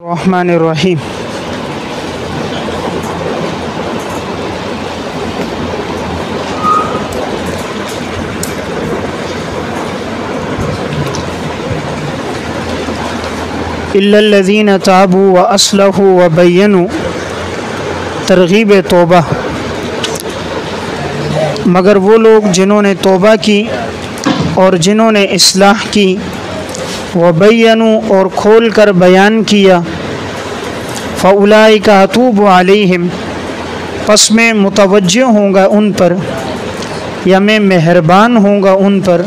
الرحمن الرحیم الا الذین تابوا واصلحوا وبینوا ترغیب توبہ، مگر وہ لوگ جنہوں نے توبہ کی اور جنہوں نے اصلاح کی، وبینوا اور کھول کر بیان کیا، فاولئک اتوب علیہم پس میں متوجہ ہوں گا ان پر یا میں مہربان ہوں گا ان پر،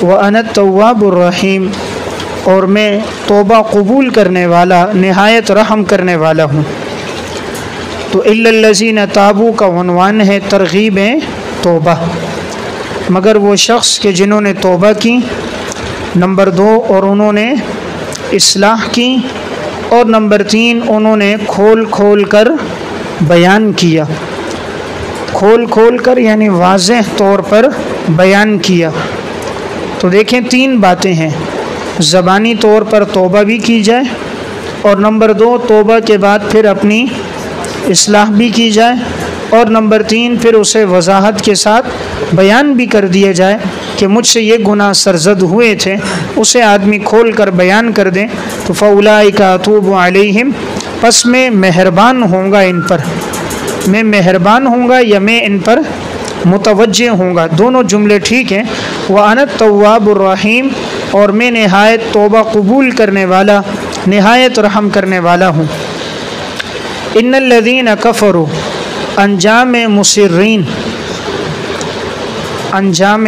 وانا التواب الرحیم اور میں توبہ قبول کرنے والا نہایت رحم کرنے والا ہوں۔ تو الا الذین تابوا کا عنوان ہے ترغیب توبہ، مگر وہ شخص کہ جنہوں نے توبہ کی، نمبر 2 اور انہوں نے اصلاح کی، اور نمبر 3 انہوں نے کھول کھول کر بیان کیا، کھول کھول کر یعنی واضح طور پر بیان کیا۔ تو دیکھیں 3 باتیں ہیں، زبانی طور پر توبہ بھی کی جائے، اور نمبر 2 توبہ کے بعد پھر اپنی اصلاح بھی کی جائے، اور نمبر 3 پھر اسے وضاحت کے ساتھ بیان بھی کر دیا جائے کہ مجھ سے یہ گناہ سرزد ہوئے تھے، اسے آدمی کھول کر بیان کر دیں۔ تو فاولئک اتوب علیہم پس میں مہربان ہوں گا ان پر، میں مہربان ہوں گا یا میں ان پر متوجہ ہوں گا، دونوں جملے ٹھیک ہیں۔ وانا التواب الرحیم اور میں نہایت توبہ قبول کرنے والا نہایت رحم کرنے والا ہوں۔ ان الذین کفروا انجام مصرین، انجام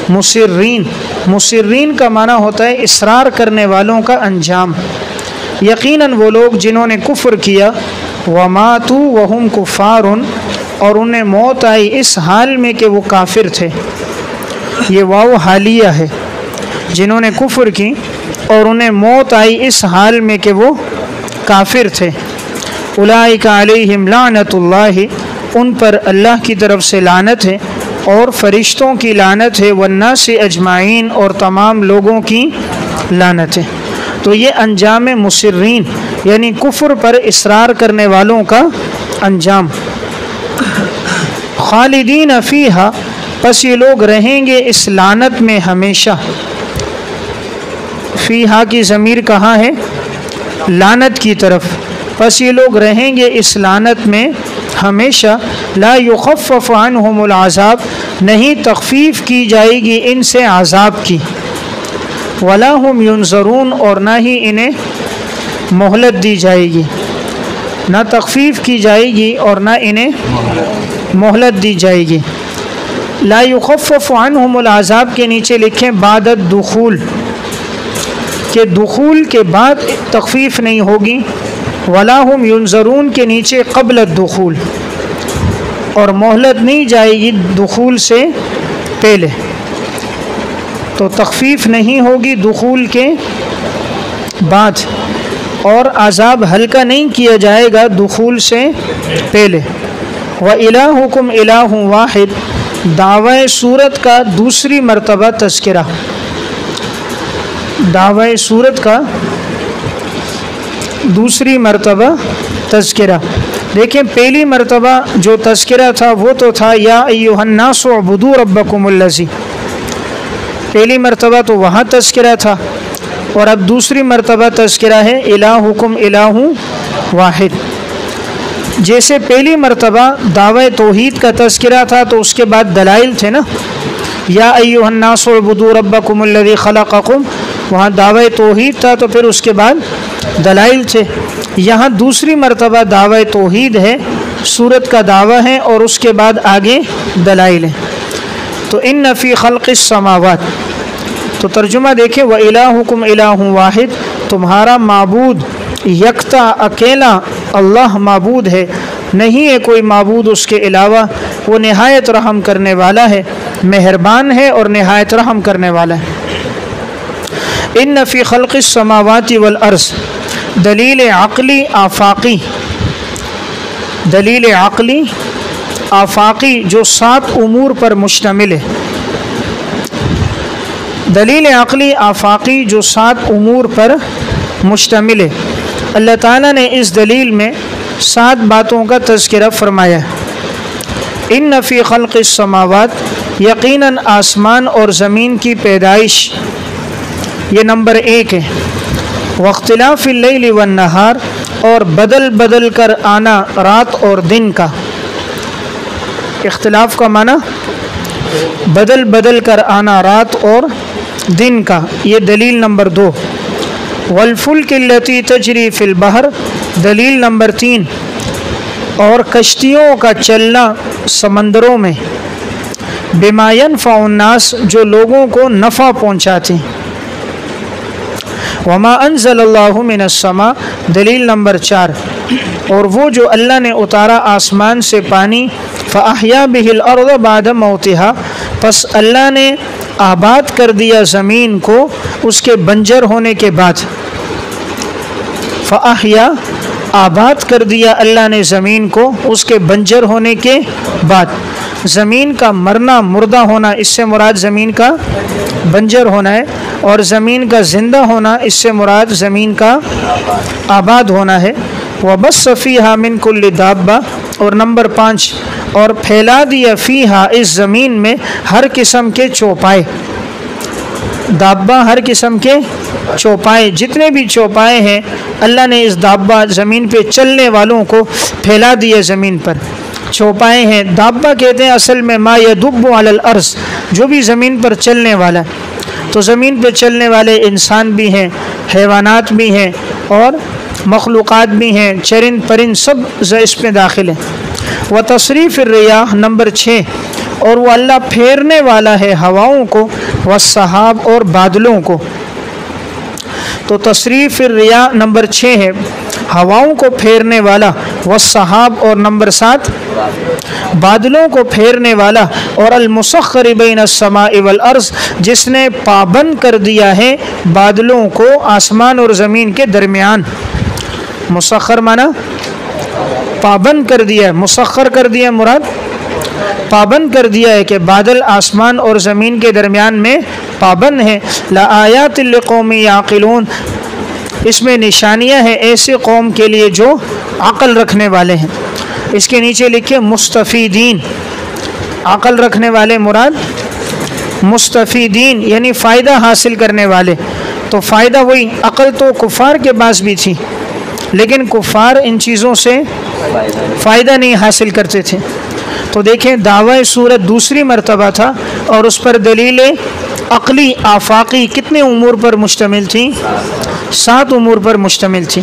مصرین، مصرین کا معنی ہوتا ہے اصرار کرنے والوں کا انجام۔ یقیناً وہ لوگ جنہوں نے کفر کیا، وماتوا وہم کفار اور انہیں موت آئی اس حال میں کہ وہ کافر تھے، یہ واو حالیہ ہے، جنہوں نے کفر کی اور انہیں موت آئی اس حال میں کہ وہ کافر تھے، اولئک علیہم لعنت اللہ ان پر اللہ کی طرف سے لعنت ہے اور فرشتوں کی لعنت ہے، والناس اجمعین اور تمام لوگوں کی لعنت ہے۔ تو یہ انجام مصرین یعنی کفر پر اصرار کرنے والوں کا انجام۔ خالدین فیہا پس یہ لوگ رہیں گے اس لعنت میں ہمیشہ۔ فیہا کی ضمیر کہاں ہے؟ لعنت کی طرف۔ پس یہ لوگ رہیں گے اس لعنت میں ہمیشہ، لا یخفف عنہم العذاب نہیں تخفیف کی جائے گی ان سے عذاب کی، ولا ہم ینظرون اور نہ ہی انہیں مہلت دی جائے گی، نہ تخفیف کی جائے گی اور نہ انہیں مہلت دی جائے گی۔ لا یخفف عنہم العذاب کے نیچے لکھیں بعد الدخول، کہ دخول کے بعد تخفیف نہیں ہوگی، ولا ہم ینظرون کے نیچے قبل الدخول، اور مہلت نہیں جائے گی دخول سے پہلے، تو تخفیف نہیں ہوگی دخول کے بعد، اور عذاب ہلکا نہیں کیا جائے گا دخول سے پہلے۔ وَإِلَٰهُكُمْ إِلَٰهٌ وَاحِدٌ دعوی سورت کا دوسری مرتبہ تذکرہ، دعوی سورت کا دوسری مرتبہ تذکرہ۔ دیکھیں پہلی مرتبہ جو تذکرہ تھا وہ تو تھا یا ایھا الناس اعبدوا ربکم الذی، پہلی مرتبہ تو وہاں تذکرہ تھا، اور اب دوسری مرتبہ تذکرہ ہے الہکم الہ واحد۔ جیسے پہلی مرتبہ دعوی توحید کا تذکرہ تھا تو اس کے بعد دلائل تھے نا، یا ایھا الناس اعبدوا ربکم الذی خلقکم، وہاں دعوی توحید تھا تو پھر اس کے بعد دلائل تھے۔ یہاں دوسری مرتبہ دعوی توحید ہے، سورت کا دعویٰ ہے، اور اس کے بعد آگے دلائل ہیں۔ تو ان فی خلق السماوات، تو ترجمہ دیکھیں وَإِلَٰهُكُمْ إِلَٰهٌ واحد، تمہارا معبود یکتا اکیلا اللہ معبود ہے، نہیں ہے کوئی معبود اس کے علاوہ، وہ نہایت رحم کرنے والا ہے، مہربان ہے اور نہایت رحم کرنے والا ہے۔ ان فی خلق السماوات والارض دلیل عقلی آفاقی، دلیل عقلی آفاقی جو 7 امور پر مشتمل ہے، دلیل عقلی آفاقی جو 7 امور پر مشتمل ہے۔ اللہ تعالیٰ نے اس دلیل میں 7 باتوں کا تذکرہ فرمایا ہے۔ ان فی خلق السماوات، یقیناً آسمان اور زمین کی پیدائش، یہ نمبر 1 ہے۔ واختلاف اللیل والنہار، اور بدل بدل کر آنا رات اور دن کا۔ اختلاف کا معنی بدل بدل کر آنا رات اور دن کا، یہ دلیل نمبر 2۔ والفلک التی تجری فی البحر، دلیل نمبر 3، اور کشتیوں کا چلنا سمندروں میں، بما ینفع الناس، جو لوگوں کو نفع پہنچاتے ہیں۔ وما انزل اللہ من السماء، دلیل نمبر 4، اور وہ جو اللہ نے اتارا آسمان سے پانی، فاحیا بہ الارض بعد موتہا، پس اللہ نے آباد کر دیا زمین کو اس کے بنجر ہونے کے بعد۔ فاحیا، آباد کر دیا اللہ نے زمین کو اس کے بنجر ہونے کے بعد۔ زمین کا مرنا، مردہ ہونا، اس سے مراد زمین کا بنجر ہونا ہے، اور زمین کا زندہ ہونا، اس سے مراد زمین کا آباد ہونا ہے۔ وبث فیہا من کل دابہ، اور نمبر 5، اور پھیلا دیا فیہا، اس زمین میں، ہر قسم کے چوپائے۔ دابہ ہر قسم کے چوپائے، جتنے بھی چوپائے ہیں اللہ نے اس دابہ، زمین پہ چلنے والوں کو پھیلا دیا زمین پر۔ چوپائے ہیں، دابہ کہتے ہیں اصل میں ما یدب علی الارض، جو بھی زمین پر چلنے والا۔ تو زمین پہ چلنے والے انسان بھی ہیں، حیوانات بھی ہیں، اور مخلوقات بھی ہیں، چرند پرند سب اس میں داخل ہیں۔ وتصریف الریاح، نمبر 6، اور وہ اللہ پھیرنے والا ہے ہواؤں کو، والسحاب، اور بادلوں کو۔ تو تصریف الریاح نمبر 6 ہے، ہواؤں کو پھیرنے والا، والسحاب، اور نمبر 7 بادلوں کو پھیرنے والا، اور المسخر بین السماء والارض، جس نے پابند کر دیا ہے بادلوں کو آسمان اور زمین کے درمیان۔ مسخر مانا پابند کر دیا ہے، مسخر کر دیا مراد پابند کر دیا ہے، کہ بادل آسمان اور زمین کے درمیان میں پابند ہیں۔ لآیات لقوم یعقلون، اس میں نشانیاں ہیں ایسے قوم کے لیے جو عقل رکھنے والے ہیں۔ اس کے نیچے لکھے مستفیدین، عقل رکھنے والے مراد مستفیدین، یعنی فائدہ حاصل کرنے والے۔ تو فائدہ وہی، عقل تو کفار کے پاس بھی تھی، لیکن کفار ان چیزوں سے فائدہ نہیں حاصل کرتے تھے۔ تو دیکھیں دعوی سورت دوسری مرتبہ تھا، اور اس پر دلیل عقلی آفاقی کتنے امور پر مشتمل تھی؟ 7 امور پر مشتمل تھی۔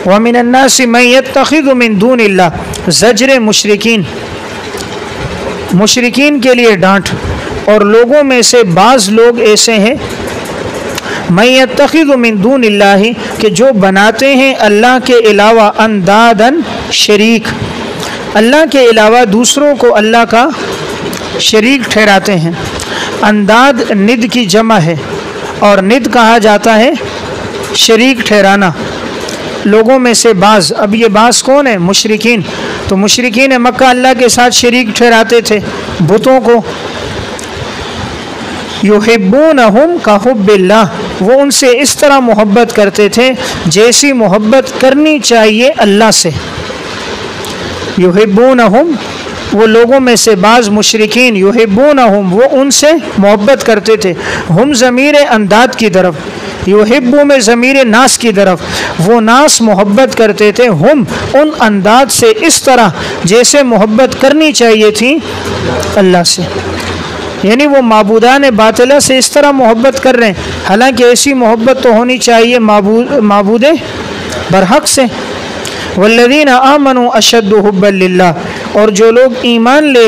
وَمِنَ النَّاسِ مَن يَتَّخِذُ مِن دُونِ اللَّهِ، زجر مشرکین، مشرکین کے لیے ڈانٹ، اور لوگوں میں سے بعض لوگ ایسے ہیں، مَن يَتَّخِذُ مِن دُونِ اللَّهِ، کہ جو بناتے ہیں اللہ کے علاوہ اندادن شریک، اللہ کے علاوہ دوسروں کو اللہ کا شریک ٹھہراتے ہیں۔ انداد ند کی جمع ہے، اور ند کہا جاتا ہے شریک ٹھہرانا۔ لوگوں میں سے بعض، اب یہ بعض کون ہے؟ مشرکین۔ تو مشرکین مکہ اللہ کے ساتھ شریک ٹھہراتے تھے بتوں کو۔ یحبونہم کحب اللہ، وہ ان سے اس طرح محبت کرتے تھے جیسی محبت کرنی چاہیے اللہ سے۔ یحبونہم، وہ لوگوں میں سے بعض مشرکین، یحبونہم، وہ ان سے محبت کرتے تھے، ہم ضمیر انداد کی طرف، یحبو میں ضمیر ناس کی طرف، وہ ناس محبت کرتے تھے، ہم ان انداد سے اس طرح جیسے محبت کرنی چاہیے تھی اللہ سے۔ یعنی وہ معبودان باطلہ سے اس طرح محبت کر رہے ہیں، حالانکہ ایسی محبت تو ہونی چاہیے معبود برحق سے۔ والذین آمنوا اشد حبا للہ، اور جو لوگ ایمان لے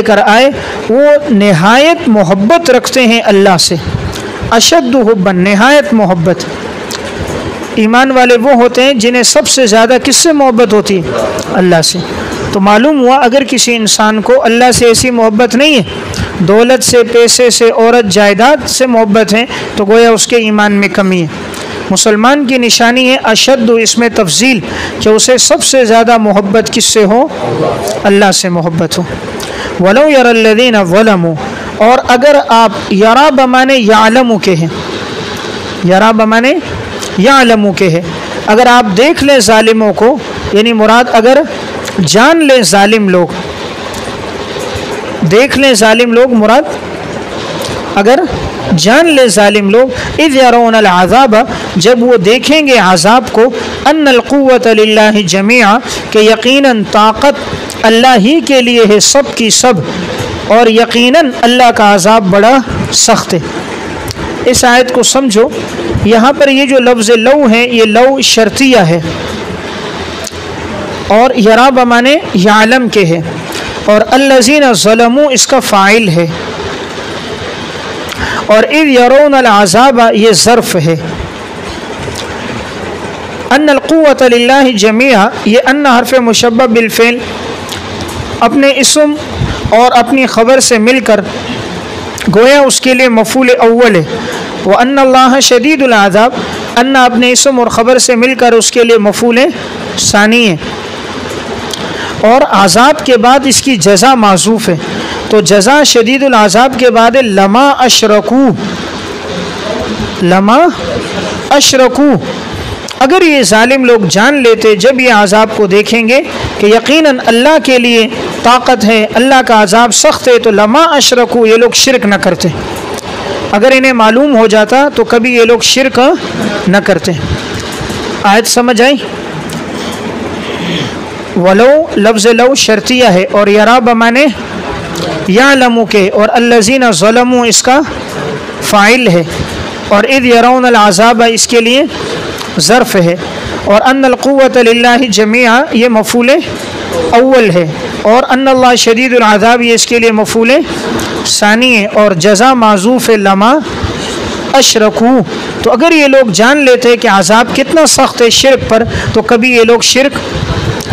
کر آئے وہ نہایت محبت رکھتے ہیں اللہ سے۔ اشد حبا، نہایت محبت۔ ایمان والے وہ ہوتے ہیں جنہیں سب سے زیادہ کس سے محبت ہوتی ہے؟ اللہ سے۔ تو معلوم ہوا اگر کسی انسان کو اللہ سے ایسی محبت نہیں ہے، دولت سے، پیسے سے، عورت جائیداد سے محبت ہے، تو گویا اس کے ایمان میں کمی ہے۔ مسلمان کی نشانی ہے اشد، اس میں تفضیل، کہ اسے سب سے زیادہ محبت کس سے ہو؟ اللہ سے محبت ہو۔ وَلَوْ يَرَى الَّذِينَ ظَلَمُوا، اور اگر آپ یرا بمانے یعلم کے ہیں، یرا بمانے یعلمو کے ہے. اگر آپ دیکھ لیں ظالموں کو، یعنی مراد اگر جان لیں ظالم لوگ، دیکھ لیں ظالم لوگ مراد اگر جان لے ظالم لوگ، اذ یرون العذاب، جب وہ دیکھیں گے عذاب کو، ان القوت للہ جمیعا، کہ یقیناً طاقت اللہ ہی کے لیے ہے سب کی سب، اور یقیناً اللہ کا عذاب بڑا سخت ہے. اس آیت کو سمجھو، یہاں پر یہ جو لفظ لو ہے یہ لو شرطیہ ہے، اور یرا بمانے یعلم کے ہے، اور الذین ظلموا اس کا فاعل ہے، اور اذ یرون العذاب یہ ظرف ہے. ان القوت للہ جمیعا، یہ ان حرف مشبہ بالفعل اپنے اسم اور اپنی خبر سے مل کر گویا اس کے لیے مفعول اول ہے. وان اللہ شدید العذاب، ان اپنے اسم اور خبر سے مل کر اس کے لیے مفعول ثانی ہے، اور عذاب کے بعد اس کی جزا معذوف ہے. تو جزا شدید العذاب کے بعد لما اشرکو، لما اشرکو، اگر یہ ظالم لوگ جان لیتے جب یہ عذاب کو دیکھیں گے کہ یقیناً اللہ کے لیے طاقت ہے، اللہ کا عذاب سخت ہے، تو لما اشرکو، یہ لوگ شرک نہ کرتے. اگر انہیں معلوم ہو جاتا تو کبھی یہ لوگ شرک نہ کرتے. آیت سمجھ آئی؟ ولو لفظ لو شرطیہ ہے، اور یرا بمانے یعلمو کے، اور الذین ظلموا اس کا فاعل ہے، اور اذ یرون العذاب اس کے لیے ظرف ہے، اور ان القوت للہ جمیعا یہ مفعول اول ہے، اور ان اللہ شدید العذاب یہ اس کے لیے مفعول ثانی ہے، اور جزا معذوف لما اشرکو. تو اگر یہ لوگ جان لیتے کہ عذاب کتنا سخت ہے شرک پر، تو کبھی یہ لوگ شرک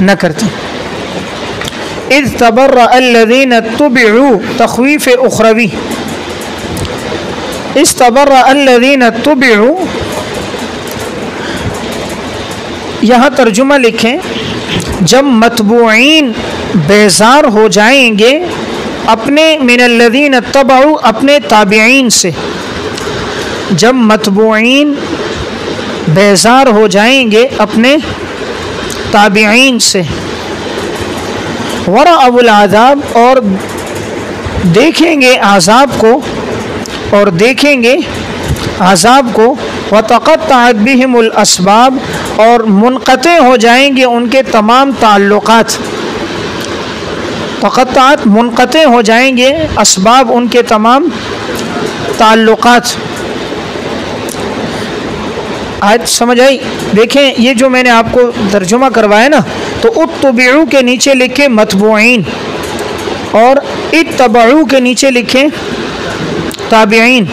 نہ کرتے. اذ تبرأ الذین اتبعوا، تخویف اخروی. اذ تبرأ الذین اتبعوا، یہاں ترجمہ لکھیں، جب متبوعین بیزار ہو جائیں گے اپنے من الذین اتبعوا، اپنے تابعین سے، جب متبوعین بیزار ہو جائیں گے اپنے تابعین سے، ورأوا العذاب، اور دیکھیں گے عذاب کو، اور دیکھیں گے عذاب کو، وتقطعت بہم الاسباب، اور منقطع ہو جائیں گے ان کے تمام تعلقات. تقطعت منقطع ہو جائیں گے اسباب ان کے تمام تعلقات. آیت سمجھ آئی؟ دیکھیں یہ جو میں نے آپ کو ترجمہ کروایا نا، تو اتبعوا کے نیچے لکھے متبوعین، اور اتبعوا کے نیچے لکھیں تابعین.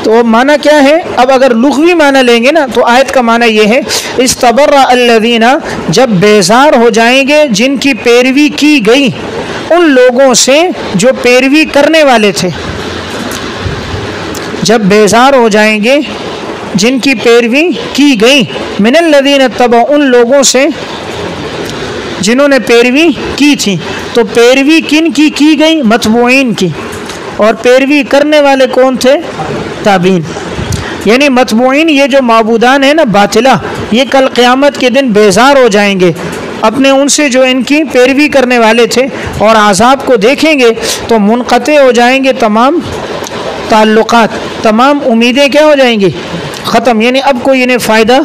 تو معنی کیا ہے؟ اب اگر لغوی معنی لیں گے نا تو آیت کا معنی یہ ہے، استبرأ الذین، جب بیزار ہو جائیں گے جن کی پیروی کی گئی ان لوگوں سے جو پیروی کرنے والے تھے. جب بیزار ہو جائیں گے جن کی پیروی کی گئی، من الذین اتبعوا، ان لوگوں سے جنہوں نے پیروی کی تھی. تو پیروی کن کی گئی؟ متبوعین کی. اور پیروی کرنے والے کون تھے؟ تابعین. یعنی متبوعین یہ جو معبودان ہیں نا باطلہ، یہ کل قیامت کے دن بیزار ہو جائیں گے اپنے ان سے جو ان کی پیروی کرنے والے تھے، اور عذاب کو دیکھیں گے تو منقطع ہو جائیں گے تمام تعلقات، تمام امیدیں کیا ہو جائیں گی؟ ختم. یعنی اب کوئی انہیں فائدہ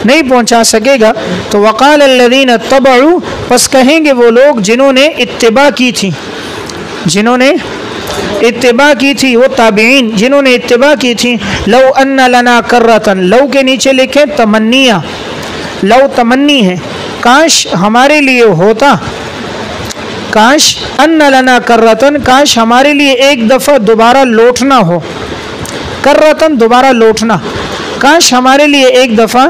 نہیں پہنچا سکے گا. تو وقال الذین اتبعوا، پس کہیں گے وہ لوگ جنہوں نے اتباع کی تھی، جنہوں نے اتباع کی تھی، وہ تابعین جنہوں نے اتباع کی تھی، لو ان لنا کرۃ، لو کے نیچے لکھیں تمنیہ، لو تمنی ہے، کاش ہمارے لیے ہوتا، کاش ان لنا کرۃ، کاش ہمارے لیے ایک دفعہ دوبارہ لوٹنا ہو، کرۃ دوبارہ لوٹنا، کاش ہمارے لیے ایک دفعہ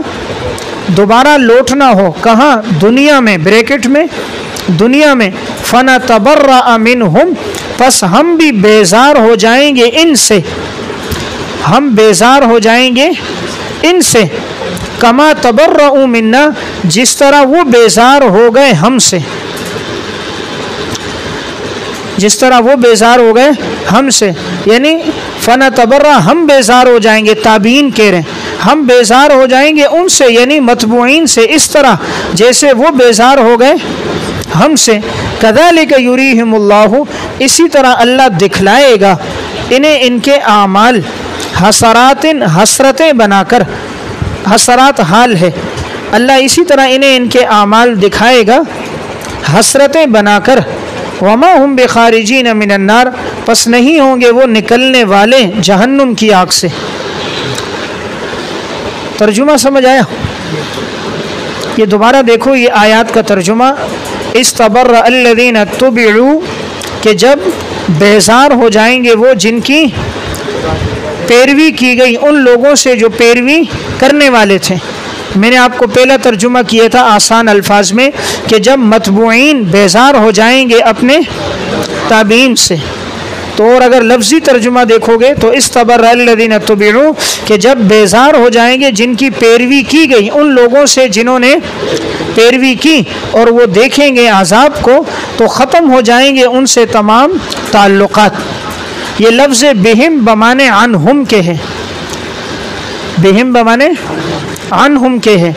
دوبارہ لوٹنا ہو. کہاں؟ دنیا میں، بریکٹ میں دنیا میں. فنتبرأ منہم، پس ہم بھی بیزار ہو جائیں گے ان سے، ہم بیزار ہو جائیں گے ان سے، کما تبرؤوا منا، جس طرح وہ بیزار ہو گئے ہم سے. جس طرح وہ بیزار ہو گئے ہم سے، یعنی فنتبرأ ہم بیزار ہو جائیں گے، تابعین کہہ رہے ہیں ہم بیزار ہو جائیں گے ان سے، یعنی متبوعین سے، اس طرح جیسے وہ بیزار ہو گئے ہم سے۔ کذالک یریہم اللہ، اسی طرح اللہ دکھلائے گا انہیں ان کے اعمال، حسرات حسرتیں بنا کر، حسرات حال ہے، اللہ اسی طرح انہیں ان کے اعمال دکھائے گا حسرتیں بنا کر۔ وما ہم بخارجین من النار، پس نہیں ہوں گے وہ نکلنے والے جہنم کی آگ سے۔ ترجمہ سمجھ آیا؟ یہ دوبارہ دیکھو یہ آیات کا ترجمہ، استبرأ الذین اتبعوا، کہ جب بیزار ہو جائیں گے وہ جن کی پیروی کی گئی ان لوگوں سے جو پیروی کرنے والے تھے۔ میں نے آپ کو پہلا ترجمہ کیا تھا آسان الفاظ میں کہ جب متبوعین بیزار ہو جائیں گے اپنے تابعین سے، تو اور اگر لفظی ترجمہ دیکھو گے تو استبرأ الذین اتبعوا، کہ جب بیزار ہو جائیں گے جن کی پیروی کی گئی ان لوگوں سے جنہوں نے پیروی کی، اور وہ دیکھیں گے عذاب کو تو ختم ہو جائیں گے ان سے تمام تعلقات۔ یہ لفظ بہم بمانے عنہم کے ہے، بہم بمانے عنہم کے ہے،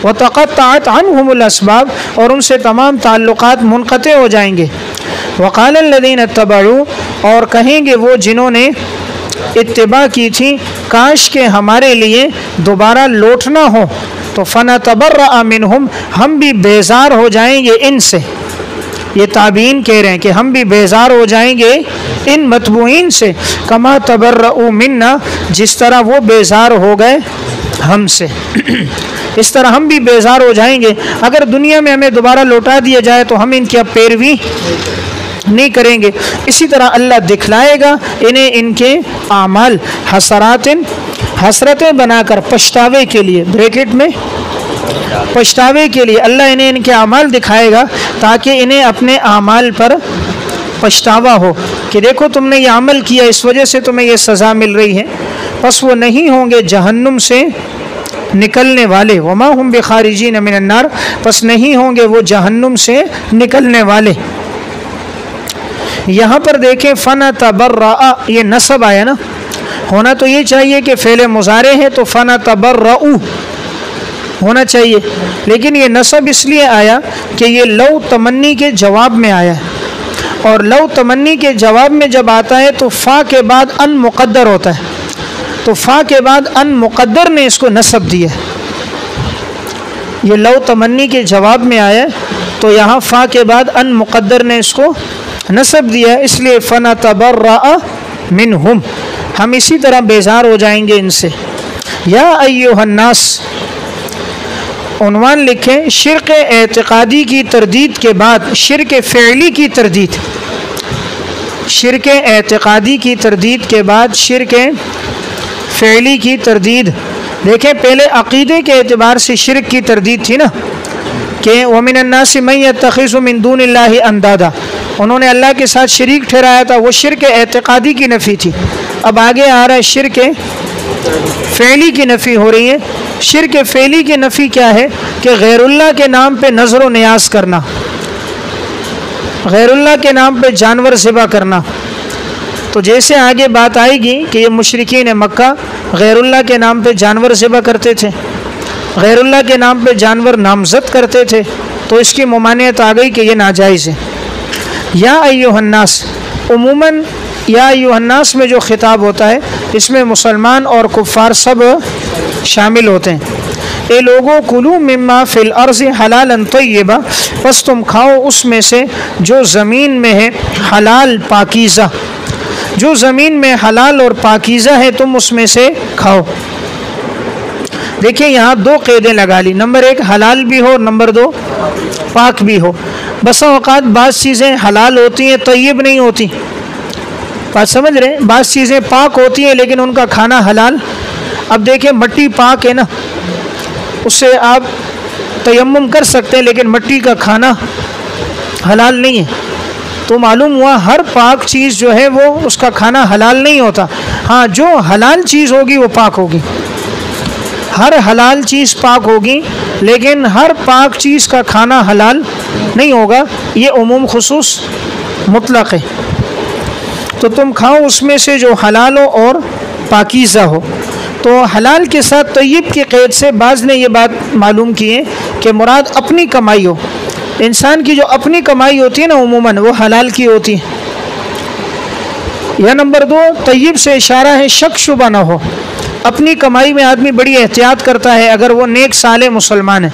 وتقطعت عنہم الاسباب، اور ان سے تمام تعلقات منقطع ہو جائیں گے۔ وقال الذین اتبعوا، اور کہیں گے وہ جنہوں نے اتباع کی تھی، کاش کہ ہمارے لیے دوبارہ لوٹنا ہو، تو فنتبرأ منہم، ہم بھی بیزار ہو جائیں گے ان سے۔ یہ تابعین کہہ رہے ہیں کہ ہم بھی بیزار ہو جائیں گے ان متبوعین سے، کما تبرؤوا منا، جس طرح وہ بیزار ہو گئے ہم سے، اس طرح ہم بھی بیزار ہو جائیں گے۔ اگر دنیا میں ہمیں دوبارہ لوٹا دیا جائے تو ہم ان کی اب پیروی نہیں کریں گے۔ اسی طرح اللہ دکھلائے گا انہیں ان کے اعمال، حسرات حسرتیں بنا کر، پچھتاوے کے لیے، بریکٹ میں پچھتاوے کے لیے اللہ انہیں ان کے اعمال دکھائے گا تاکہ انہیں اپنے اعمال پر پچھتاوا ہو کہ دیکھو تم نے یہ عمل کیا، اس وجہ سے تمہیں یہ سزا مل رہی ہے۔ پس وہ نہیں ہوں گے جہنم سے نکلنے والے، وما ہم بخارجین من النار، پس نہیں ہوں گے وہ جہنم سے نکلنے والے۔ یہاں پر دیکھیں فنتبرأ، یہ نصب آیا نا، ہونا تو یہ چاہیے کہ فعل مضارع ہے تو فنتبرأ ہونا چاہیے، لیکن یہ نصب اس لیے آیا کہ یہ لو تمنی کے جواب میں آیا ہے، اور لو تمنی کے جواب میں جب آتا ہے تو فا کے بعد ان مقدر ہوتا ہے، تو فا کے بعد ان مقدر نے اس کو نصب دیا ہے۔ یہ لو تمنی کے جواب میں آیا تو یہاں فا کے بعد ان مقدر نے اس کو نصب دیا، اس لیے فنتبرأ منہم، ہم اسی طرح بیزار ہو جائیں گے ان سے۔ یا ایھا الناس، عنوان لکھیں شرک اعتقادی کی تردید کے بعد شرک فعلی کی تردید، شرک اعتقادی کی تردید کے بعد شرک فعلی کی تردید۔ دیکھیں پہلے عقیدے کے اعتبار سے شرک کی تردید تھی نا کہ وَمِنَ النَّاسِ مَن يَتَّخِذُ مِن دُونِ اللَّهِ أَندَادًا، انہوں نے اللہ کے ساتھ شریک ٹھہرایا تھا، وہ شرک اعتقادی کی نفی تھی۔ اب آگے آ رہا ہے شرک فعلی کی نفی ہو رہی ہے۔ شرک فعلی کی نفی کیا ہے کہ غیر اللہ کے نام پہ نظر و نیاز کرنا، غیر اللہ کے نام پہ جانور ذبح کرنا۔ تو جیسے آگے بات آئے گی کہ یہ مشرکین مکہ غیر اللہ کے نام پہ جانور ذبح کرتے تھے، غیر اللہ کے نام پہ جانور نامزد کرتے تھے، تو اس کی ممانعت آ گئی کہ یہ ناجائز ہے۔ یا ایھا الناس، عموماً یا ایھا الناس میں جو خطاب ہوتا ہے اس میں مسلمان اور کفار سب شامل ہوتے ہیں۔ اے لوگوں کلوا مما فی الارض حلالا طیبا، پس تم کھاؤ اس میں سے جو زمین میں ہے حلال پاکیزہ، جو زمین میں حلال اور پاکیزہ ہے تم اس میں سے کھاؤ۔ دیکھیں یہاں دو قیدیں لگا لی، نمبر ایک حلال بھی ہو، نمبر دو پاک بھی ہو۔ بسا اوقات بعض چیزیں حلال ہوتی ہیں طیب نہیں ہوتی، بات سمجھ رہے ہیں؟ بعض چیزیں پاک ہوتی ہیں لیکن ان کا کھانا حلال۔ اب دیکھیں مٹی پاک ہے نا، اس سے آپ تیمم کر سکتے ہیں لیکن مٹی کا کھانا حلال نہیں ہے، تو معلوم ہوا ہر پاک چیز جو ہے وہ اس کا کھانا حلال نہیں ہوتا۔ ہاں جو حلال چیز ہوگی وہ پاک ہوگی، ہر حلال چیز پاک ہوگی لیکن ہر پاک چیز کا کھانا حلال نہیں ہوگا۔ یہ عموم خصوص مطلق ہے۔ تو تم کھاؤ اس میں سے جو حلال ہو اور پاکیزہ ہو۔ تو حلال کے ساتھ طیب کی قید سے بعض نے یہ بات معلوم کی ہے کہ مراد اپنی کمائی ہو۔ انسان کی جو اپنی کمائی ہوتی ہے نا عموماً وہ حلال کی ہوتی ہے۔ یا نمبر 2، طیب سے اشارہ ہے شک شبہ نہ ہو۔ اپنی کمائی میں آدمی بڑی احتیاط کرتا ہے، اگر وہ نیک صالح مسلمان ہے،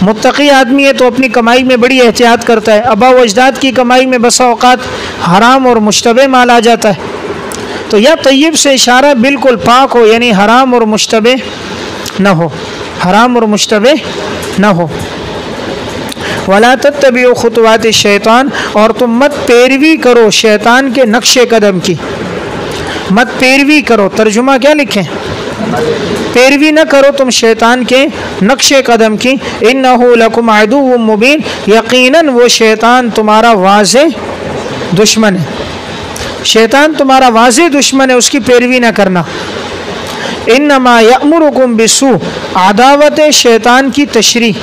متقی آدمی ہے تو اپنی کمائی میں بڑی احتیاط کرتا ہے۔ آبا و اجداد کی کمائی میں بسا اوقات حرام اور مشتبہ مال آ جاتا ہے، تو یا طیب سے اشارہ بالکل پاک ہو، یعنی حرام اور مشتبہ نہ ہو، حرام اور مشتبہ نہ ہو۔ وَلَا تَتَّبِعُوا خُطُوَاتِ الشَّيْطَانِ، اور تم مت پیروی کرو شیطان کے نقش قدم کی، مت پیروی کرو۔ ترجمہ کیا لکھیں؟ پیروی نہ کرو تم شیطان کے نقش قدم کی۔ إِنَّهُ لَكُمْ عَدُوٌّ مُّبِينٌ، یقیناً وہ شیطان تمہارا واضح دشمن ہے، شیطان تمہارا واضح دشمن ہے، اس کی پیروی نہ کرنا۔ إِنَّمَا يَأْمُرُكُمْ بِالسُّوءِ، عداوت شیطان کی تشریح،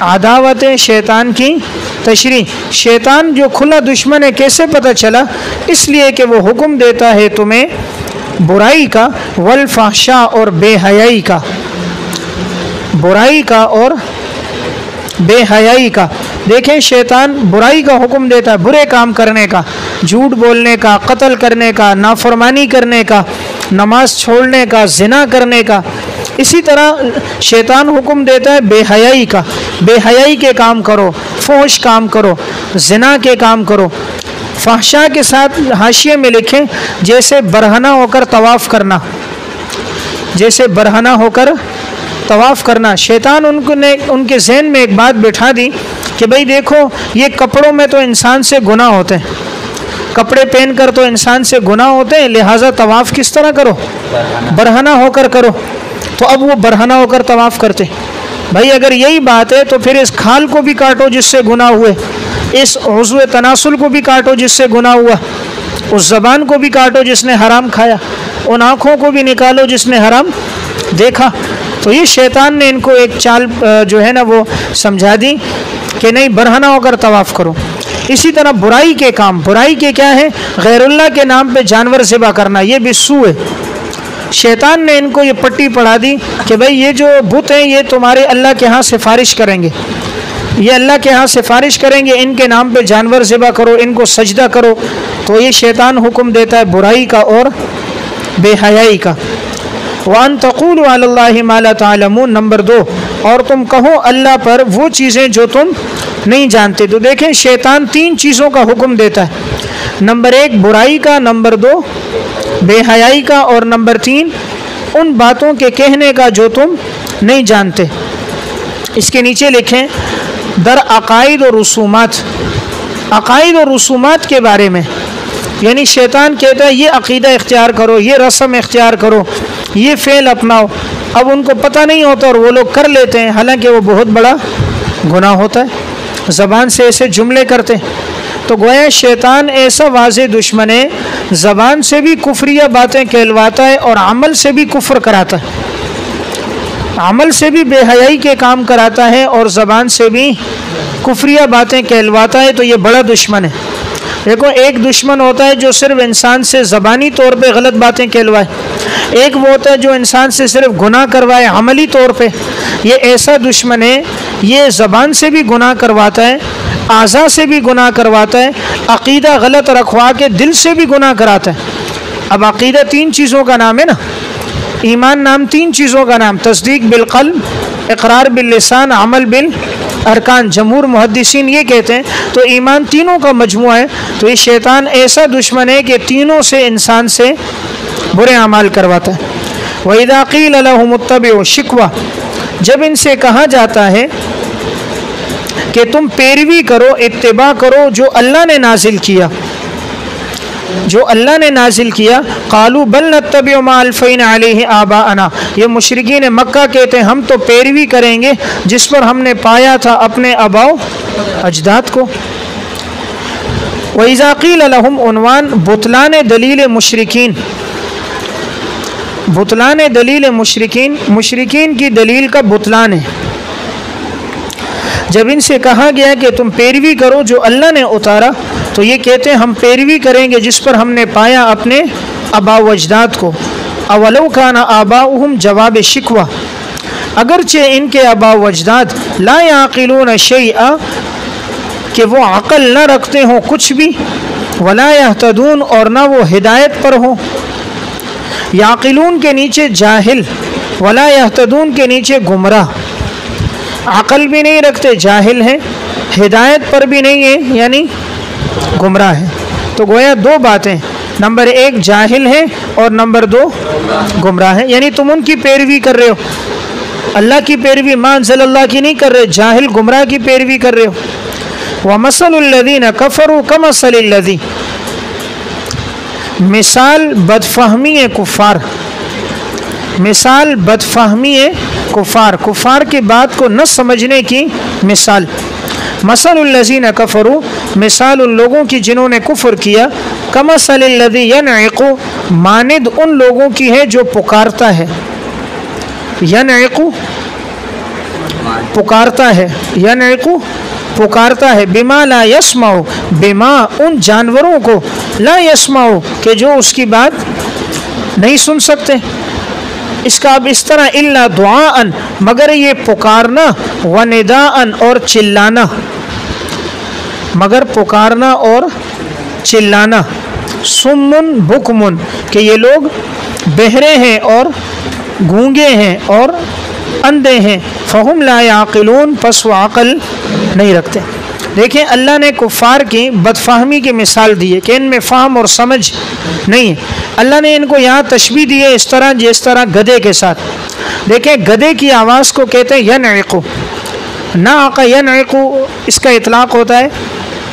عداوت شیطان کی تشریح۔ شیطان جو کھلا دشمن ہے کیسے پتہ چلا؟ اس لیے کہ وہ حکم دیتا ہے تمہیں برائی کا، والفحشاء اور بے حیائی کا، برائی کا اور بے حیائی کا۔ دیکھیں شیطان برائی کا حکم دیتا ہے، برے کام کرنے کا، جھوٹ بولنے کا، قتل کرنے کا، نافرمانی کرنے کا، نماز چھوڑنے کا، زنا کرنے کا۔ اسی طرح شیطان حکم دیتا ہے بے حیائی کا، بے حیائی کے کام کرو، فحش کام کرو، زنا کے کام کرو۔ فحشاء کے ساتھ حاشیے میں لکھیں جیسے برہنہ ہو کر طواف کرنا، جیسے برہنہ ہو کر طواف کرنا۔ شیطان ان کے ذہن میں ایک بات بٹھا دی کہ بھئی دیکھو یہ کپڑوں میں تو انسان سے گناہ ہوتے ہیں، کپڑے پہن کر تو انسان سے گناہ ہوتے ہیں، لہٰذا طواف کس طرح کرو؟ برہنہ ہو کر کرو۔ تو اب وہ برہنہ ہو کر طواف کرتے۔ بھائی اگر یہی بات ہے تو پھر اس کھال کو بھی کاٹو جس سے گناہ ہوئے، اس عضو تناسل کو بھی کاٹو جس سے گناہ ہوا، اس زبان کو بھی کاٹو جس نے حرام کھایا، ان آنکھوں کو بھی نکالو جس نے حرام دیکھا۔ تو یہ شیطان نے ان کو ایک چال جو ہے نا وہ سمجھا دی کہ نہیں برہنہ ہو کر طواف کرو۔ اسی طرح برائی کے کام، برائی کے کیا ہے؟ غیر اللہ کے نام پہ جانور ذبح کرنا، یہ بھی سو ہے۔ شیطان نے ان کو یہ پٹی پڑھا دی کہ بھئی یہ جو بت ہیں یہ تمہارے اللہ کے ہاں سفارش کریں گے، یہ اللہ کے ہاں سفارش کریں گے، ان کے نام پہ جانور ذبح کرو، ان کو سجدہ کرو۔ تو یہ شیطان حکم دیتا ہے برائی کا اور بے حیائی کا۔ وَأَن تَقُولُوا عَلَى اللَّهِ مَا لَا تَعْلَمُونَ، نمبر 2، اور تم کہو اللہ پر وہ چیزیں جو تم نہیں جانتے۔ تو دیکھیں شیطان 3 چیزوں کا حکم دیتا ہے، نمبر 1 برائی کا، نمبر 2 بے حیائی کا، اور نمبر 3 ان باتوں کے کہنے کا جو تم نہیں جانتے۔ اس کے نیچے لکھیں در عقائد و رسومات، عقائد و رسومات کے بارے میں، یعنی شیطان کہتا ہے یہ عقیدہ اختیار کرو، یہ رسم اختیار کرو، یہ فعل اپناؤ۔ اب ان کو پتہ نہیں ہوتا اور وہ لوگ کر لیتے ہیں، حالانکہ وہ بہت بڑا گناہ ہوتا ہے، زبان سے ایسے جملے کرتے ہیں۔ تو گویا شیطان ایسا واضح دشمن ہے، زبان سے بھی کفریہ باتیں کہلواتا ہے اور عمل سے بھی کفر کراتا ہے، عمل سے بھی بے حیائی کے کام کراتا ہے اور زبان سے بھی کفریہ باتیں کہلواتا ہے۔ تو یہ بڑا دشمن ہے۔ دیکھو ایک دشمن ہوتا ہے جو صرف انسان سے زبانی طور پہ غلط باتیں کہلوائے، ایک وہ ہوتا ہے جو انسان سے صرف گناہ کروائے عملی طور پہ۔ یہ ایسا دشمن ہے، یہ زبان سے بھی گناہ کرواتا ہے، اعضاء سے بھی گناہ کرواتا ہے، عقیدہ غلط رکھوا کے دل سے بھی گناہ کراتا ہے۔ اب عقیدہ 3 چیزوں کا نام ہے نا، ایمان نام 3 چیزوں کا نام، تصدیق بالقلب، اقرار باللسان، عمل بالارکان۔ جمہور محدثین یہ کہتے ہیں تو ایمان تینوں کا مجموعہ ہے۔ تو یہ شیطان ایسا دشمن ہے کہ تینوں سے انسان سے برے اعمال کرواتا ہے۔ وَإِذَا قِيلَ لَهُمُ اتَّبِعُوا، شکوہ، جب ان سے کہا جاتا ہے کہ تم پیروی کرو، اتباع کرو جو اللہ نے نازل کیا، جو اللہ نے نازل کیا، قالوا بل نتبع ما الفینا علیہ آباءنا، یہ مشرکین مکہ کہتے ہیں ہم تو پیروی کریں گے جس پر ہم نے پایا تھا اپنے آباء و اجداد کو۔ وَإِذَا قِيلَ لَهُمْ، عنوان بطلان دلیل مشرکین، بطلان دلیل مشرکین، مشرکین کی دلیل کا بطلان ہے۔ جب ان سے کہا گیا کہ تم پیروی کرو جو اللہ نے اتارا، تو یہ کہتے ہیں ہم پیروی کریں گے جس پر ہم نے پایا اپنے آبا و اجداد کو. اولو کان آباؤہم جواب شکوہ، اگرچہ ان کے آبا و اجداد لا یعقلون شیئا کہ وہ عقل نہ رکھتے ہوں کچھ بھی، ولا یہتدون اور نہ وہ ہدایت پر ہوں. یعقلون کے نیچے جاہل، ولا یہتدون کے نیچے گمراہ. عقل بھی نہیں رکھتے، جاہل ہیں، ہدایت پر بھی نہیں ہے یعنی گمراہ ہے. تو گویا دو باتیں، نمبر ایک جاہل ہے اور نمبر دو گمراہ ہے. یعنی تم ان کی پیروی کر رہے ہو، اللہ کی پیروی ما انزل اللہ کی نہیں کر رہے، جاہل گمراہ کی پیروی کر رہے ہو. وَمَثَلُ الَّذِينَ كَفَرُوا كَمَثَلِ الَّذِي، مثال بدفہمی کفار، مثال بدفہمی کفار، کفار کی بات کو نہ سمجھنے کی مثال. مثل الذین کفروا، مثال ان لوگوں کی جنہوں نے کفر کیا، کمثل الذی ینعق، مانند ان لوگوں کی ہے جو پکارتا ہے. ینعق پکارتا ہے، ینعق پکارتا ہے، بما لا یسمع، بما ان جانوروں کو، لا یسمع کہ جو اس کی بات نہیں سن سکتے. اس کا اب اس طرح الا دعاء، مگر یہ پکارنا، و نداء اور چلانا، مگر پکارنا اور چلانا. سمن بکمن کہ یہ لوگ بہرے ہیں اور گونگے ہیں اور اندھے ہیں. فہم لا یعقلون، پس وہ عقل نہیں رکھتے. دیکھیں اللہ نے کفار کی بدفہمی کی مثال دی ہے کہ ان میں فہم اور سمجھ نہیں ہے. اللہ نے ان کو یہاں تشبیہ دی ہے اس طرح جس طرح گدھے کے ساتھ. دیکھیں گدھے کی آواز کو کہتے ہیں ینعق، نعق ینعق، اس کا اطلاق ہوتا ہے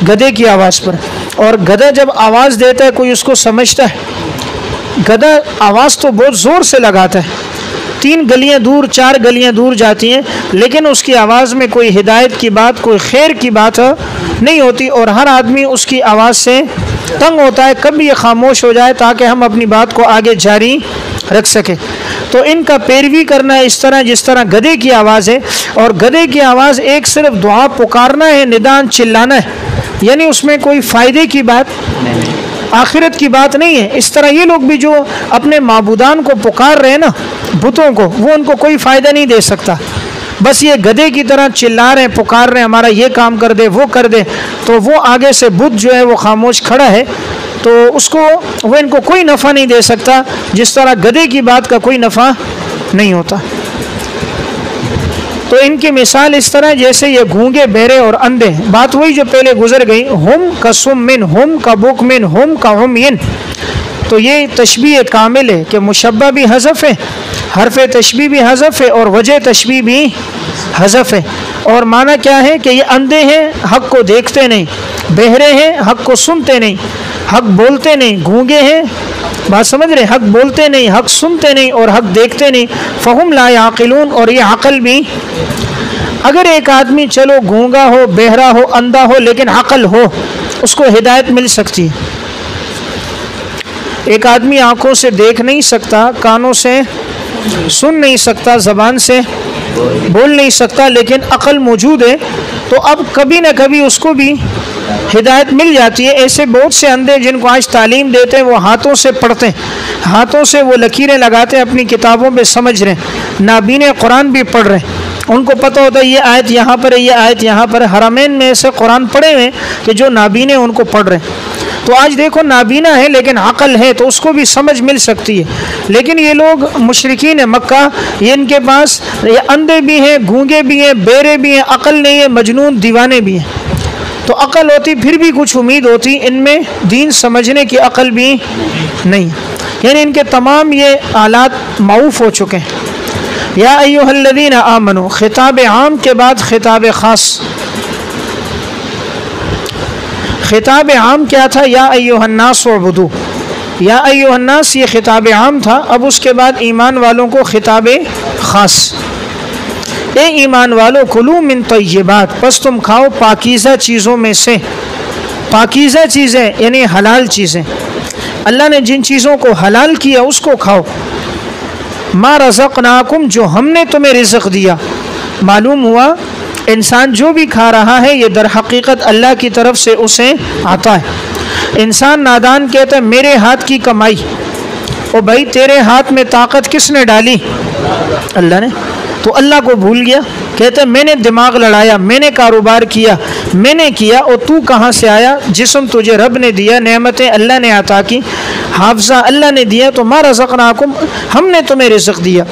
گدھے کی آواز پر. اور گدھا جب آواز دیتا ہے کوئی اس کو سمجھتا ہے. گدھا آواز تو بہت زور سے لگاتا ہے، 3 گلیاں دور 4 گلیاں دور جاتی ہیں، لیکن اس کی آواز میں کوئی ہدایت کی بات، کوئی خیر کی بات نہیں ہوتی، اور ہر آدمی اس کی آواز سے تنگ ہوتا ہے کب یہ خاموش ہو جائے تاکہ ہم اپنی بات کو آگے جاری رکھ سکیں. تو ان کا پیروی کرنا ہے اس طرح جس طرح گدھے کی آواز ہے. اور گدھے کی آواز ایک صرف دعا پکارنا ہے، ندان چلانا ہے، یعنی اس میں کوئی فائدے کی بات، آخرت کی بات نہیں ہے. اس طرح یہ لوگ بھی جو اپنے معبودان کو پکار رہے ہیں نا، بتوں کو، وہ ان کو کوئی فائدہ نہیں دے سکتا. بس یہ گدھے کی طرح چلا رہے ہیں، پکار رہے ہیں ہمارا یہ کام کر دے، وہ کر دے. تو وہ آگے سے بت جو ہے وہ خاموش کھڑا ہے، تو اس کو وہ ان کو کوئی نفع نہیں دے سکتا، جس طرح گدھے کی بات کا کوئی نفع نہیں ہوتا. تو ان کی مثال اس طرح جیسے یہ گونگے بہرے اور اندھے. بات وہی جو پہلے گزر گئی، ہم کا سمن، ہم کا بکمن، ہم کا عمین. تو یہ تشبیہ کامل ہے کہ مشبہ بھی حذف ہے، حرف تشبیہ بھی حذف ہے، اور وجہ تشبیہ بھی حذف ہے. اور معنی کیا ہے کہ یہ اندھے ہیں، حق کو دیکھتے نہیں، بہرے ہیں، حق کو سنتے نہیں، حق بولتے نہیں، گونگے ہیں، بات سمجھ رہے، حق بولتے نہیں، حق سنتے نہیں اور حق دیکھتے نہیں. فہم لا یعقلون، اور یہ عقل بھی. اگر ایک آدمی چلو گونگا ہو، بہرا ہو، اندھا ہو، لیکن عقل ہو، اس کو ہدایت مل سکتی ہے. ایک آدمی آنکھوں سے دیکھ نہیں سکتا، کانوں سے سن نہیں سکتا، زبان سے بول نہیں سکتا، لیکن عقل موجود ہے، تو اب کبھی نہ کبھی اس کو بھی ہدایت مل جاتی ہے. ایسے بہت سے اندھے جن کو آج تعلیم دیتے ہیں، وہ ہاتھوں سے پڑھتے ہیں، ہاتھوں سے وہ لکیریں لگاتے ہیں، اپنی کتابوں پہ سمجھ رہے ہیں، نابین قرآن بھی پڑھ رہے ہیں. ان کو پتہ ہوتا ہے یہ آیت یہاں پر ہے، یہ آیت یہاں پر ہے. حرمین میں ایسے قرآن پڑھے ہوئے کہ جو نابین ہیں ان کو پڑھ رہے ہیں. تو آج دیکھو نابینا ہے لیکن عقل ہے، تو اس کو بھی سمجھ مل سکتی ہے. لیکن یہ لوگ مشرکین مکہ، یہ ان کے پاس یہ اندھے بھی ہیں، گونگے بھی ہیں، بہرے بھی ہیں، عقل نہیں ہے، مجنون دیوانے بھی ہیں. تو عقل ہوتی پھر بھی کچھ امید ہوتی، ان میں دین سمجھنے کی عقل بھی نہیں. یعنی ان کے تمام یہ آلات معوف ہو چکے ہیں. یا ایھا الذین آمنوا، خطاب عام کے بعد خطاب خاص. خطاب عام کیا تھا؟ یا ایھا الناس اعبدوا، یا ایھا الناس یہ خطاب عام تھا. اب اس کے بعد ایمان والوں کو خطاب خاص. اے ایمان والو، کلوا من طیبات، پس تم کھاؤ پاکیزہ چیزوں میں سے. پاکیزہ چیزیں یعنی حلال چیزیں، اللہ نے جن چیزوں کو حلال کیا اس کو کھاؤ. ما رزقناکم، جو ہم نے تمہیں رزق دیا. معلوم ہوا انسان جو بھی کھا رہا ہے یہ در حقیقت اللہ کی طرف سے اسے آتا ہے۔ انسان نادان کہتا ہے میرے ہاتھ کی کمائی، او بھائی تیرے ہاتھ میں طاقت کس نے ڈالی؟ اللہ نے۔ تو اللہ کو بھول گیا، کہتا ہے میں نے دماغ لڑایا، میں نے کاروبار کیا، میں نے کیا، اور تو کہاں سے آیا؟ جسم تجھے رب نے دیا، نعمتیں اللہ نے عطا کی، حافظہ اللہ نے دیا، تو ما رزقناکم، ہم نے تمہیں رزق دیا۔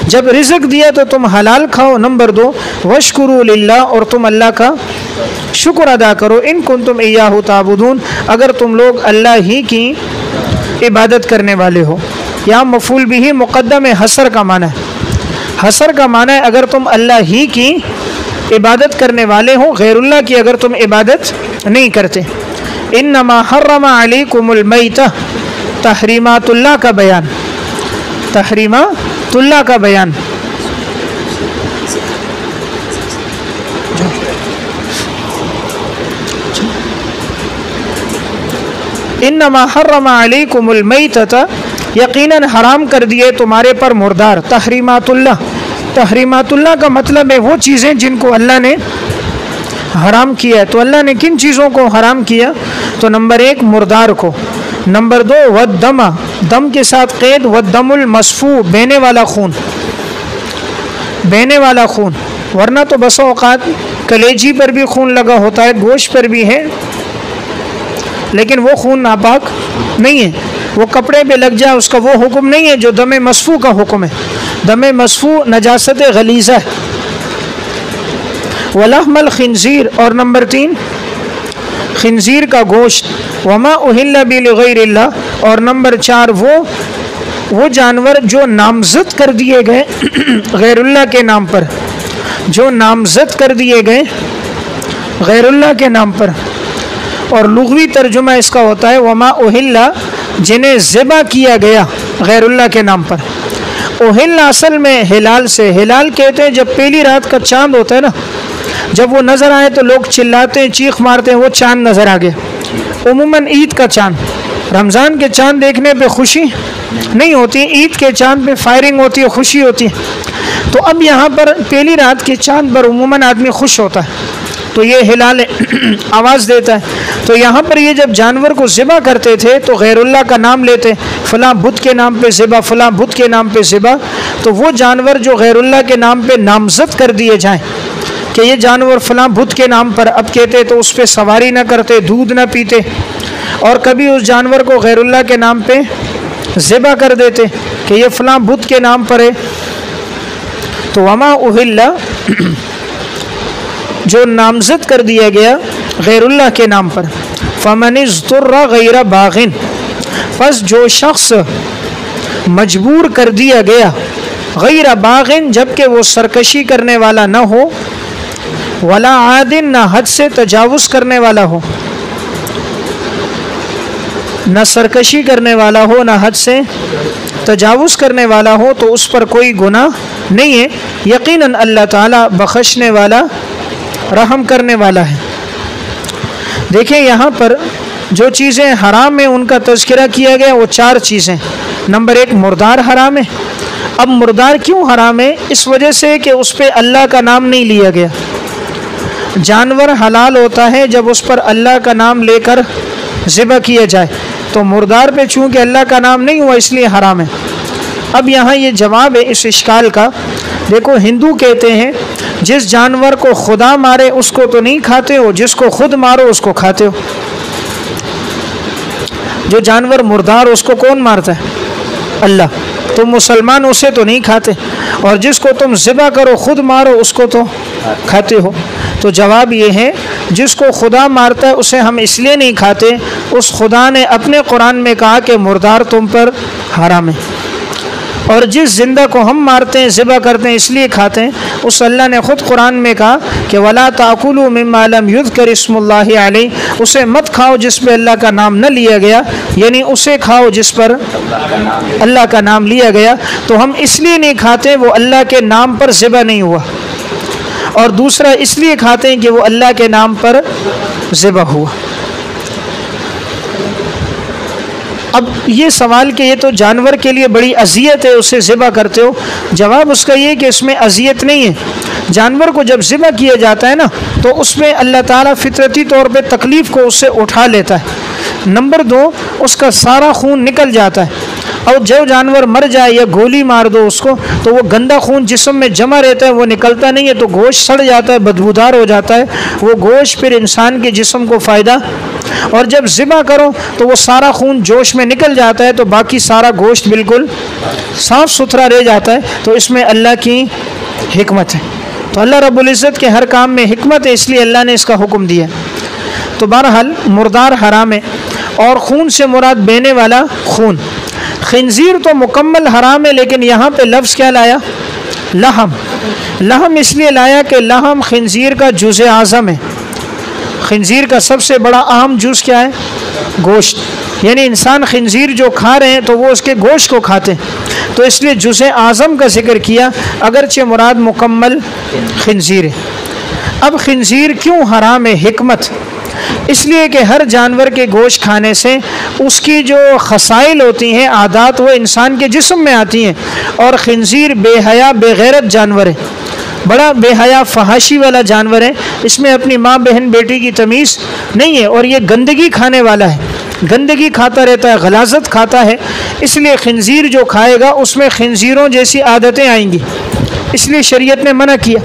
جب رزق دیا تو تم حلال کھاؤ۔ نمبر 2 واشکروا للہ، اور تم اللہ کا شکر ادا کرو، ان کنتم ایاہ تعبدون، اگر تم لوگ اللہ ہی کی عبادت کرنے والے ہو۔ یہاں مفعول بھی مقدم ہے، حصر کا معنی ہے، حصر کا معنی ہے اگر تم اللہ ہی کی عبادت کرنے والے ہو، غیر اللہ کی اگر تم عبادت نہیں کرتے۔ انما حرم علیکم المیتہ، تحریمات اللہ کا بیان، تحریمات اللہ کا بیان۔ انما حرم علیکم المیتہ، یقیناً حرام کر دیے تمہارے پر مردار۔ تحریمات اللہ، تحریمات اللہ کا مطلب ہے وہ چیزیں جن کو اللہ نے حرام کیا ہے۔ تو اللہ نے کن چیزوں کو حرام کیا؟ تو نمبر 1 مردار کو، نمبر 2 والدم، دم کے ساتھ قید، والدم المسفوح، بہنے والا خون، بہنے والا خون، ورنہ تو بسا اوقات کلیجی پر بھی خون لگا ہوتا ہے، گوشت پر بھی ہے، لیکن وہ خون ناپاک نہیں ہے، وہ کپڑے پہ لگ جائے اس کا وہ حکم نہیں ہے جو دم مسفوح کا حکم ہے۔ دم مسفوح نجاست غلیظہ ہے۔ ولحم الخنزیر، اور نمبر 3 خنزیر کا گوشت، وما اہل به لغیر اللہ، اور نمبر 4 وہ جانور جو نامزد کر دیے گئے غیر اللہ کے نام پر، جو نامزد کر دیے گئے غیر اللہ کے نام پر۔ اور لغوی ترجمہ اس کا ہوتا ہے وما اہل، جنہیں ذبح کیا گیا غیر اللہ کے نام پر۔ اہل اصل میں ہلال سے، ہلال کہتے ہیں جب پہلی رات کا چاند ہوتا ہے نا، جب وہ نظر آئے تو لوگ چلاتے ہیں، چیخ مارتے ہیں، وہ چاند نظر آ گیا۔ عموماً عید کا چاند، رمضان کے چاند دیکھنے پہ خوشی نہیں ہوتی، عید کے چاند پہ فائرنگ ہوتی ہے، خوشی ہوتی ہے۔ تو اب یہاں پر پہلی رات کے چاند پر عموماً آدمی خوش ہوتا ہے، تو یہ ہلال آواز دیتا ہے۔ تو یہاں پر یہ جب جانور کو ذبح کرتے تھے تو غیر اللہ کا نام لیتے، فلاں بت کے نام پہ ذبح، فلاں بت کے نام پہ ذبح۔ تو وہ جانور جو غیر اللہ کے نام پہ نامزد کر دیے جائیں کہ یہ جانور فلاں بت کے نام پر، اب کہتے تو اس پہ سواری نہ کرتے، دودھ نہ پیتے، اور کبھی اس جانور کو غیر اللہ کے نام پہ ذبح کر دیتے کہ یہ فلاں بت کے نام پر ہے۔ تو وما اہل، جو نامزد کر دیا گیا غیر اللہ کے نام پر۔ فمن اضطر غیر باغ، پس جو شخص مجبور کر دیا گیا غیر باغ، جبکہ وہ سرکشی کرنے والا نہ ہو، ولا عاد، نہ حد سے تجاوز کرنے والا ہو، نہ سرکشی کرنے والا ہو نہ حد سے تجاوز کرنے والا ہو، تو اس پر کوئی گناہ نہیں ہے۔ یقیناً اللہ تعالیٰ بخشنے والا، رحم کرنے والا ہے۔ دیکھیں یہاں پر جو چیزیں حرام ہیں ان کا تذکرہ کیا گیا، وہ 4 چیزیں۔ نمبر 1 مردار حرام ہے۔ اب مردار کیوں حرام ہے؟ اس وجہ سے کہ اس پہ اللہ کا نام نہیں لیا گیا۔ جانور حلال ہوتا ہے جب اس پر اللہ کا نام لے کر ذبح کیا جائے، تو مردار پہ چونکہ اللہ کا نام نہیں ہوا اس لیے حرام ہے۔ اب یہاں یہ جواب ہے اس اشکال کا۔ دیکھو ہندو کہتے ہیں جس جانور کو خدا مارے اس کو تو نہیں کھاتے ہو، جس کو خود مارو اس کو کھاتے ہو۔ جو جانور مردار اس کو کون مارتا ہے؟ اللہ۔ تم مسلمان اسے تو نہیں کھاتے، اور جس کو تم ذبح کرو خود مارو اس کو تو کھاتے ہو۔ تو جواب یہ ہے جس کو خدا مارتا ہے اسے ہم اس لیے نہیں کھاتے، اس خدا نے اپنے قرآن میں کہا کہ مردار تم پر حرام ہے، اور جس زندہ کو ہم مارتے ہیں ذبح کرتے ہیں اس لیے کھاتے ہیں، اس اللہ نے خود قرآن میں کہا کہ وَلَا تَأْكُلُوا مِمَّا لَمْ يُذْكَرِ اسْمُ اللَّهِ عَلَيْهِ، اسے مت کھاؤ جس پہ اللہ کا نام نہ لیا گیا، یعنی اسے کھاؤ جس پر اللہ کا نام لیا گیا۔ تو ہم اس لیے نہیں کھاتے وہ اللہ کے نام پر ذبح نہیں ہوا، اور دوسرا اس لیے کھاتے ہیں کہ وہ اللہ کے نام پر ذبح ہوا۔ اب یہ سوال کہ یہ تو جانور کے لیے بڑی اذیت ہے اسے ذبح کرتے ہو، جواب اس کا یہ کہ اس میں اذیت نہیں ہے۔ جانور کو جب ذبح کیا جاتا ہے نا تو اس میں اللہ تعالیٰ فطرتی طور پہ تکلیف کو اس سے اٹھا لیتا ہے۔ نمبر 2، اس کا سارا خون نکل جاتا ہے، اور جو جانور مر جائے یا گولی مار دو اس کو تو وہ گندا خون جسم میں جمع رہتا ہے، وہ نکلتا نہیں ہے، تو گوشت سڑ جاتا ہے، بدبودار ہو جاتا ہے، وہ گوشت پھر انسان کے جسم کو فائدہ، اور جب ذبح کرو تو وہ سارا خون جوش میں نکل جاتا ہے، تو باقی سارا گوشت بالکل صاف ستھرا رہ جاتا ہے۔ تو اس میں اللہ کی حکمت ہے، تو اللہ رب العزت کے ہر کام میں حکمت ہے، اس لیے اللہ نے اس کا حکم دیا۔ تو بہرحال مردار حرام ہے، اور خون سے مراد بہنے والا خون۔ خنزیر تو مکمل حرام ہے، لیکن یہاں پہ لفظ کیا لایا؟ لحم۔ لحم اس لیے لایا کہ لحم خنزیر کا جز اعظم ہے۔ خنزیر کا سب سے بڑا اہم جز کیا ہے؟ گوشت، یعنی انسان خنزیر جو کھا رہے ہیں تو وہ اس کے گوشت کو کھاتے ہیں، تو اس لیے جز اعظم کا ذکر کیا، اگرچہ مراد مکمل خنزیر ہے۔ اب خنزیر کیوں حرام ہے؟ حکمت اس لیے کہ ہر جانور کے گوشت کھانے سے اس کی جو خصائل ہوتی ہیں، عادات، وہ انسان کے جسم میں آتی ہیں، اور خنزیر بے حیا بے غیرت جانور ہے، بڑا بے حیا فحاشی والا جانور ہے، اس میں اپنی ماں بہن بیٹی کی تمیز نہیں ہے، اور یہ گندگی کھانے والا ہے، گندگی کھاتا رہتا ہے، غلاظت کھاتا ہے، اس لیے خنزیر جو کھائے گا اس میں خنزیروں جیسی عادتیں آئیں گی، اس لیے شریعت نے منع کیا۔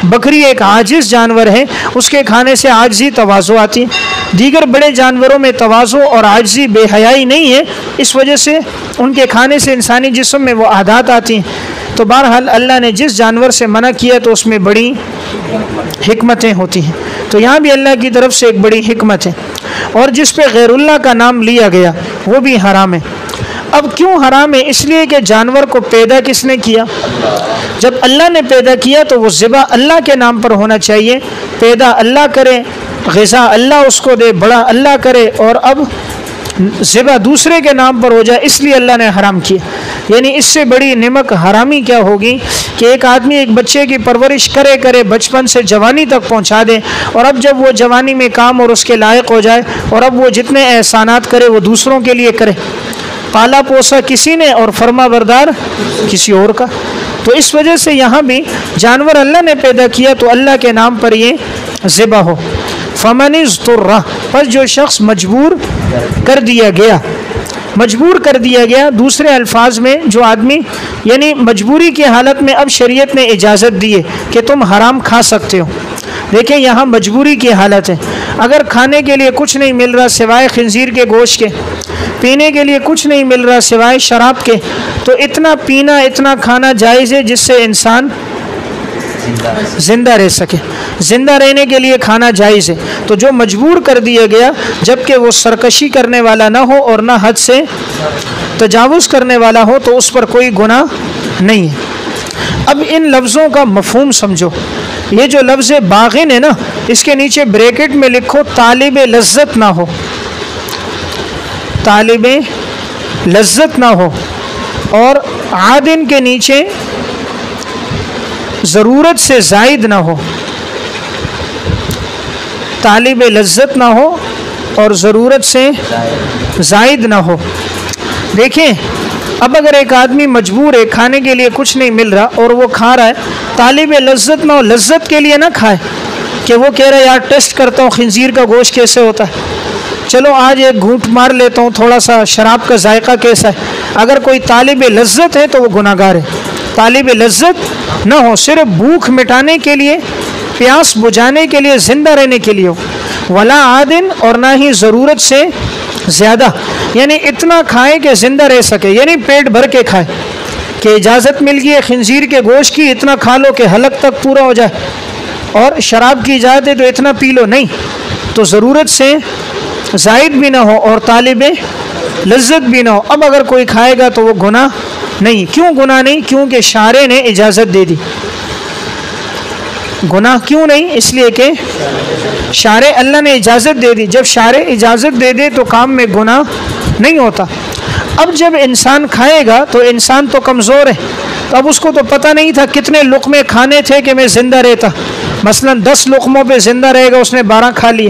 بکری ایک عاجز جانور ہے، اس کے کھانے سے عاجزی تواضع آتی ہے، دیگر بڑے جانوروں میں تواضع اور عاجزی بے حیائی نہیں ہے، اس وجہ سے ان کے کھانے سے انسانی جسم میں وہ عادات آتی ہیں۔ تو بہرحال اللہ نے جس جانور سے منع کیا تو اس میں بڑی حکمتیں ہوتی ہیں، تو یہاں بھی اللہ کی طرف سے ایک بڑی حکمت ہے۔ اور جس پہ غیر اللہ کا نام لیا گیا وہ بھی حرام ہے۔ اب کیوں حرام ہے؟ اس لیے کہ جانور کو پیدا کس نے کیا؟ جب اللہ نے پیدا کیا تو وہ ذبح اللہ کے نام پر ہونا چاہیے، پیدا اللہ کرے، غذا اللہ اس کو دے، بڑا اللہ کرے، اور اب ذبح دوسرے کے نام پر ہو جائے، اس لیے اللہ نے حرام کیا۔ یعنی اس سے بڑی نمک حرامی کیا ہوگی کہ ایک آدمی ایک بچے کی پرورش کرے بچپن سے جوانی تک پہنچا دے، اور اب جب وہ جوانی میں کام اور اس کے لائق ہو جائے، اور اب وہ جتنے احسانات کرے وہ دوسروں کے لیے کرے، پالا پوسا کسی نے اور فرما بردار کسی اور کا۔ تو اس وجہ سے یہاں بھی جانور اللہ نے پیدا کیا تو اللہ کے نام پر یہ ذبح ہو۔ فمن اضطر، پس جو شخص مجبور کر دیا گیا، مجبور کر دیا گیا، دوسرے الفاظ میں جو آدمی، یعنی مجبوری کی حالت میں اب شریعت نے اجازت دی ہے کہ تم حرام کھا سکتے ہو۔ دیکھیں یہاں مجبوری کی حالت ہے، اگر کھانے کے لیے کچھ نہیں مل رہا سوائے خنزیر کے گوشت کے، پینے کے لیے کچھ نہیں مل رہا سوائے شراب کے، تو اتنا پینا اتنا کھانا جائز ہے جس سے انسان زندہ رہ سکے، زندہ رہنے کے لیے کھانا جائز ہے۔ تو جو مجبور کر دیا گیا، جبکہ وہ سرکشی کرنے والا نہ ہو اور نہ حد سے تجاوز کرنے والا ہو، تو اس پر کوئی گناہ نہیں ہے۔ اب ان لفظوں کا مفہوم سمجھو۔ یہ جو لفظ باغن ہے نا، اس کے نیچے بریکٹ میں لکھو طالب لذت نہ ہو، طالب لذت نہ ہو، اور عادن کے نیچے ضرورت سے زائد نہ ہو، طالب لذت نہ ہو اور ضرورت سے زائد نہ ہو۔ دیکھیں اب اگر ایک آدمی مجبور ہے، کھانے کے لیے کچھ نہیں مل رہا اور وہ کھا رہا ہے، طالب لذت نہ ہو، لذت کے لیے نہ کھائے کہ وہ کہہ رہا ہے یار ٹیسٹ کرتا ہوں خنزیر کا گوشت کیسے ہوتا ہے، چلو آج ایک گھونٹ مار لیتا ہوں، تھوڑا سا شراب کا ذائقہ کیسا ہے۔ اگر کوئی طالب لذت ہے تو وہ گناہ گار ہے۔ طالب لذت نہ ہو، صرف بھوک مٹانے کے لیے، پیاس بجھانے کے لیے، زندہ رہنے کے لیے ہو، ولا عادن، اور نہ ہی ضرورت سے زیادہ، یعنی اتنا کھائے کہ زندہ رہ سکے، یعنی پیٹ بھر کے کھائے کہ اجازت مل گئی ہے خنزیر کے گوشت کی، اتنا کھا لو کہ حلق تک پورا ہو جائے، اور شراب کی اجازت ہے تو اتنا پی لو، نہیں، تو ضرورت سے زائد بھی نہ ہو اور طالب لذت بھی نہ ہو۔ اب اگر کوئی کھائے گا تو وہ گناہ نہیں۔ کیوں گناہ نہیں؟ کیونکہ شارع نے اجازت دے دی۔ گناہ کیوں نہیں؟ اس لیے کہ شارع اللہ نے اجازت دے دی، جب شارع اجازت دے دے تو کام میں گناہ نہیں ہوتا۔ اب جب انسان کھائے گا تو انسان تو کمزور ہے، تو اب اس کو تو پتہ نہیں تھا کتنے لقمے کھانے تھے کہ میں زندہ رہتا، مثلا 10 لقموں پہ زندہ رہے گا، اس نے 12 کھا لیے۔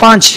5।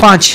5।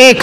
1,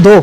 2,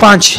5।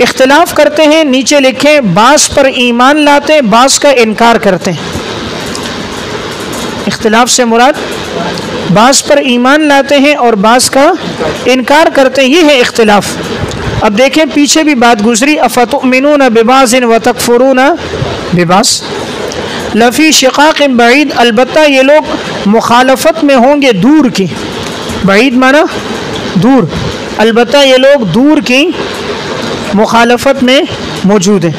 اختلاف کرتے ہیں، نیچے لکھیں بعض پر ایمان لاتے ہیں، بعض کا انکار کرتے ہیں۔ اختلاف سے مراد بعض پر ایمان لاتے ہیں اور بعض کا انکار کرتے ہیں، یہ ہے اختلاف۔ اب دیکھیں پیچھے بھی بات گزری، افتؤمنون ببعض وتکفرون ببعض لفی شقاق بعید، البتہ یہ لوگ مخالفت میں ہوں گے دور کی، بعید مانا دور، البتہ یہ لوگ دور کی مخالفت میں موجود ہیں۔